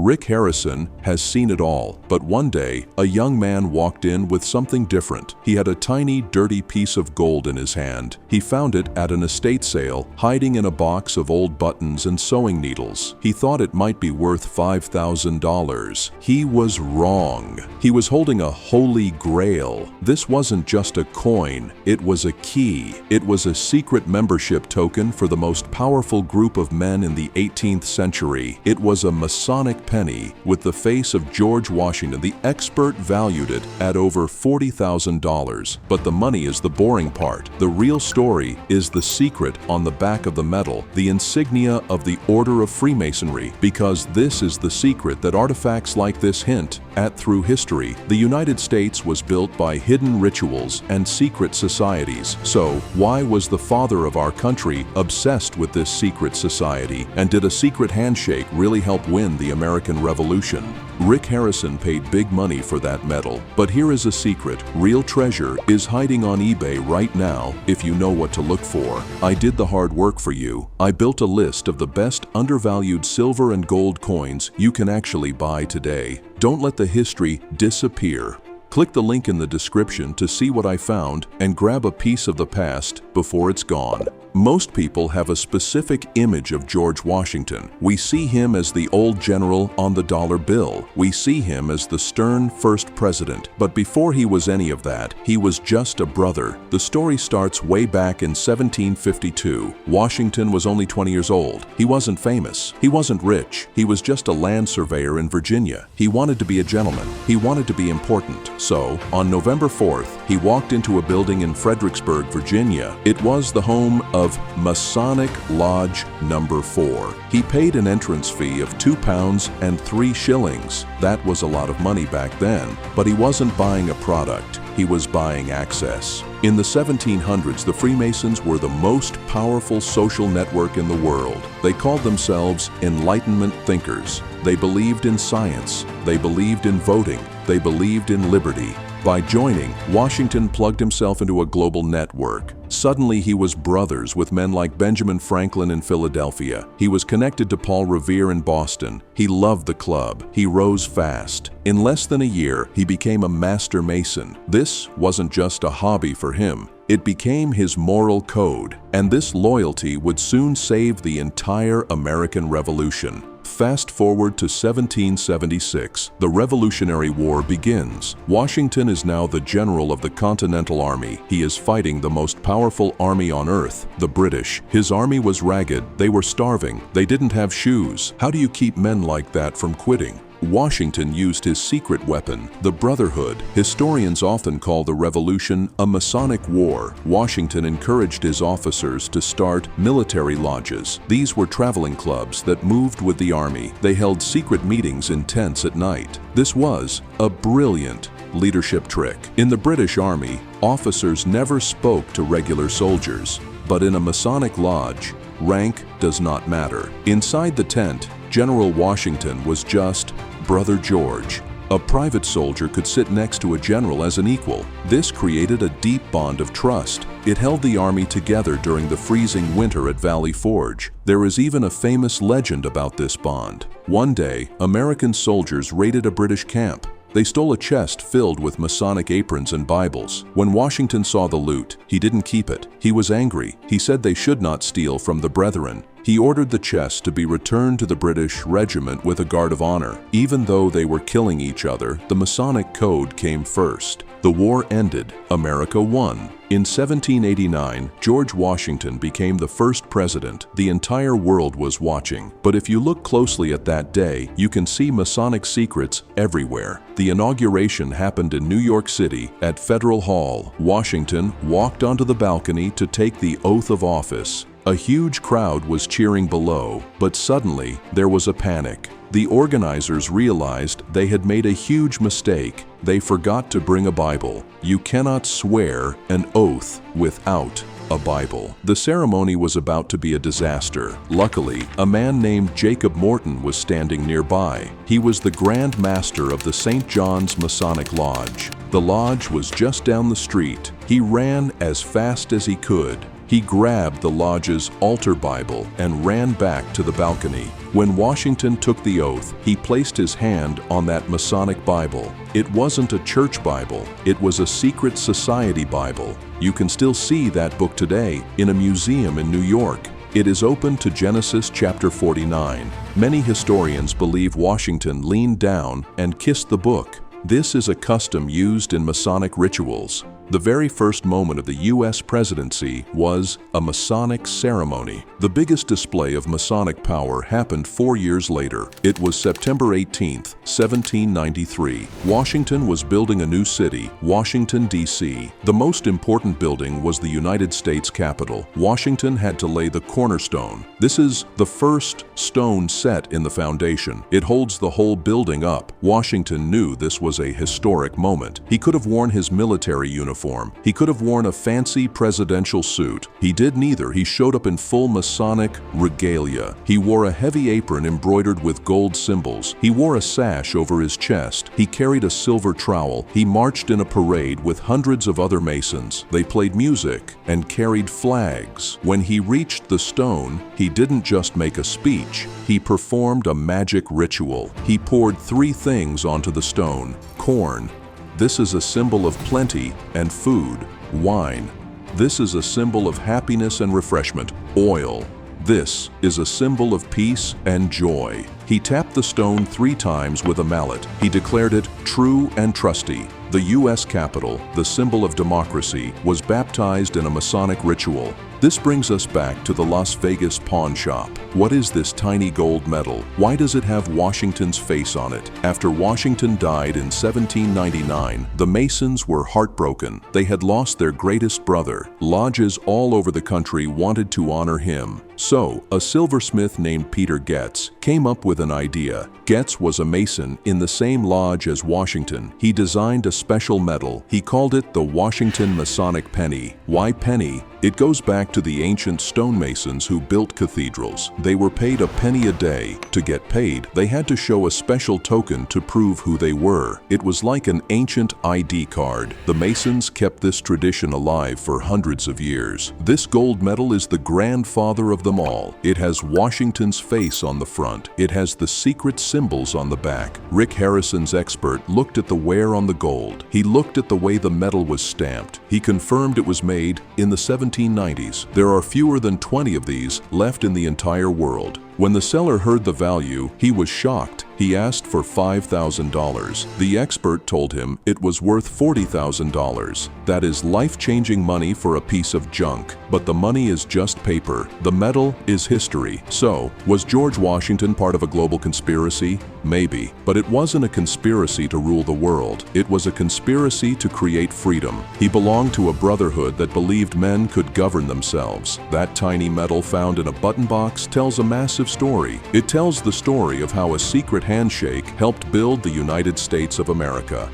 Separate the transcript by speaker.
Speaker 1: Rick Harrison has seen it all, but one day, a young man walked in with something different. He had a tiny, dirty piece of gold in his hand. He found it at an estate sale, hiding in a box of old buttons and sewing needles. He thought it might be worth $5,000. He was wrong. He was holding a holy grail. This wasn't just a coin, it was a key. It was a secret membership token for the most powerful group of men in the 18th century. It was a Masonic penny with the face of George Washington. The expert valued it at over $40,000. But the money is the boring part. The real story is the secret on the back of the metal, the insignia of the Order of Freemasonry, because this is the secret that artifacts like this hint at through history. The United States was built by hidden rituals and secret societies. So, why was the father of our country obsessed with this secret society? And did a secret handshake really help win the American Revolution? Rick Harrison paid big money for that medal. But here is a secret. Real treasure is hiding on eBay right now if you know what to look for. I did the hard work for you. I built a list of the best undervalued silver and gold coins you can actually buy today. Don't let the history disappear. Click the link in the description to see what I found and grab a piece of the past before it's gone. Most people have a specific image of George Washington. We see him as the old general on the dollar bill. We see him as the stern first president. But before he was any of that, he was just a brother. The story starts way back in 1752. Washington was only 20 years old. He wasn't famous. He wasn't rich. He was just a land surveyor in Virginia. He wanted to be a gentleman. He wanted to be important. So, on November 4th, he walked into a building in Fredericksburg, Virginia. It was the home of Masonic Lodge Number 4. He paid an entrance fee of £2 and 3 shillings. That was a lot of money back then, but he wasn't buying a product. He was buying access. In the 1700s, the Freemasons were the most powerful social network in the world. They called themselves Enlightenment thinkers. They believed in science. They believed in voting. They believed in liberty. By joining, Washington plugged himself into a global network. Suddenly, he was brothers with men like Benjamin Franklin in Philadelphia. He was connected to Paul Revere in Boston. He loved the club. He rose fast. In less than a year, he became a master mason. This wasn't just a hobby for him. It became his moral code, and this loyalty would soon save the entire American Revolution. Fast forward to 1776, the Revolutionary War begins. Washington is now the general of the Continental Army. He is fighting the most powerful army on earth, the British. His army was ragged, they were starving, they didn't have shoes. How do you keep men like that from quitting? Washington used his secret weapon, the Brotherhood. Historians often call the Revolution a Masonic war. Washington encouraged his officers to start military lodges. These were traveling clubs that moved with the army. They held secret meetings in tents at night. This was a brilliant leadership trick. In the British Army, officers never spoke to regular soldiers. But in a Masonic lodge, rank does not matter. Inside the tent, General Washington was just Brother George. A private soldier could sit next to a general as an equal. This created a deep bond of trust. It held the army together during the freezing winter at Valley Forge. There is even a famous legend about this bond. One day, American soldiers raided a British camp. They stole a chest filled with Masonic aprons and Bibles. When Washington saw the loot, he didn't keep it. He was angry. He said they should not steal from the brethren. He ordered the chest to be returned to the British regiment with a guard of honor. Even though they were killing each other, the Masonic code came first. The war ended. America won. In 1789, George Washington became the first president. The entire world was watching. But if you look closely at that day, you can see Masonic secrets everywhere. The inauguration happened in New York City at Federal Hall. Washington walked onto the balcony to take the oath of office. A huge crowd was cheering below, but suddenly there was a panic. The organizers realized they had made a huge mistake. They forgot to bring a Bible. You cannot swear an oath without a Bible. The ceremony was about to be a disaster. Luckily, a man named Jacob Morton was standing nearby. He was the Grand Master of the St. John's Masonic Lodge. The lodge was just down the street. He ran as fast as he could. He grabbed the lodge's altar Bible and ran back to the balcony. When Washington took the oath, he placed his hand on that Masonic Bible. It wasn't a church Bible, it was a secret society Bible. You can still see that book today in a museum in New York. It is open to Genesis chapter 49. Many historians believe Washington leaned down and kissed the book. This is a custom used in Masonic rituals. The very first moment of the U.S. presidency was a Masonic ceremony. The biggest display of Masonic power happened 4 years later. It was September 18, 1793. Washington was building a new city, Washington, D.C. The most important building was the United States Capitol. Washington had to lay the cornerstone. This is the first stone set in the foundation. It holds the whole building up. Washington knew this was a historic moment. He could have worn his military uniform. He could have worn a fancy presidential suit. He did neither. He showed up in full Masonic regalia. He wore a heavy apron embroidered with gold symbols. He wore a sash over his chest. He carried a silver trowel. He marched in a parade with hundreds of other Masons. They played music and carried flags. When he reached the stone, he didn't just make a speech. He performed a magic ritual. He poured 3 things onto the stone: corn. This is a symbol of plenty and food. Wine. This is a symbol of happiness and refreshment. Oil. This is a symbol of peace and joy. He tapped the stone 3 times with a mallet. He declared it true and trusty. The U.S. Capitol, the symbol of democracy, was baptized in a Masonic ritual. This brings us back to the Las Vegas pawn shop. What is this tiny gold medal? Why does it have Washington's face on it? After Washington died in 1799, the Masons were heartbroken. They had lost their greatest brother. Lodges all over the country wanted to honor him. So, a silversmith named Peter Getz came up with an idea. Getz was a Mason in the same lodge as Washington. He designed a special medal. He called it the Washington Masonic Penny. Why penny? It goes back to the ancient stonemasons who built cathedrals. They were paid a penny a day. To get paid, they had to show a special token to prove who they were. It was like an ancient ID card. The Masons kept this tradition alive for hundreds of years. This gold medal is the grandfather of them all. It has Washington's face on the front. It has the secret symbols on the back. Rick Harrison's expert looked at the wear on the gold. He looked at the way the metal was stamped. He confirmed it was made in the 1790s. There are fewer than 20 of these left in the entire world. When the seller heard the value, he was shocked. He asked for $5,000. The expert told him it was worth $40,000. That is life-changing money for a piece of junk. But the money is just paper. The metal is history. So, was George Washington part of a global conspiracy? Maybe. But it wasn't a conspiracy to rule the world. It was a conspiracy to create freedom. He belonged to a brotherhood that believed men could govern themselves. That tiny medal found in a button box tells a massive story. It tells the story of how a secret handshake helped build the United States of America.